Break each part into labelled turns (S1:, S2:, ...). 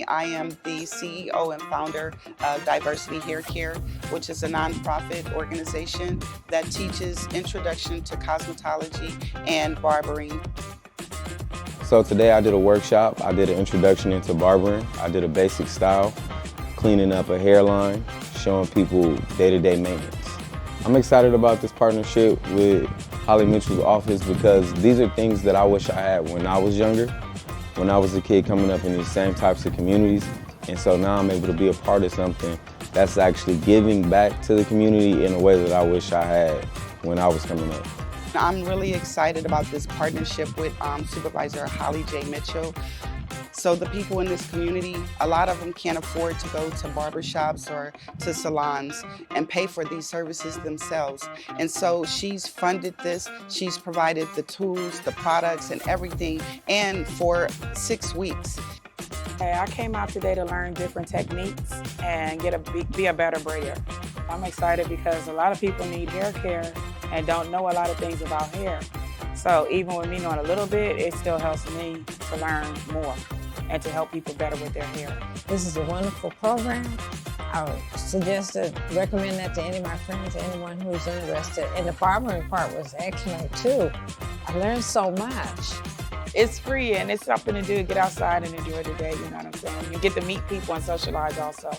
S1: LaCounty. I am the CEO and founder of Diversity Hair Care, which is a nonprofit organization that teaches introduction to cosmetology and barbering.
S2: So today I did a workshop. I did an introduction into barbering. I did a basic style, cleaning up a hairline, showing people day-to-day maintenance. I'm excited about this partnership with Holly Mitchell's office because these are things that I wish I had when I was younger, when I was a kid coming up in these same types of communities. And so now I'm able to be a part of something that's actually giving back to the community in a way that I wish I had when I was coming up.
S1: I'm really excited about this partnership with Supervisor Holly J. Mitchell. So the people in this community, a lot of them can't afford to go to barbershops or to salons and pay for these services themselves. And so she's funded this, she's provided the tools, the products and everything, and for 6 weeks.
S3: I came out today to learn different techniques and be a better braider. I'm excited because a lot of people need hair care and don't know a lot of things about hair. So even with me knowing a little bit, it still helps me to learn more and to help people better with their hair.
S4: This is a wonderful program. I would suggest to recommend that to any of my friends, anyone who's interested. And the barbering part was excellent too. I learned so much.
S3: It's free and it's something to do, get outside and enjoy the day, you know what I'm saying? You get to meet people and socialize also.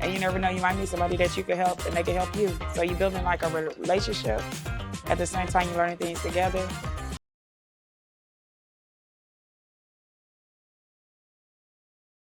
S3: And you never know, you might meet somebody that you could help and they can help you. So you're building like a relationship. At the same time, you're learning things together.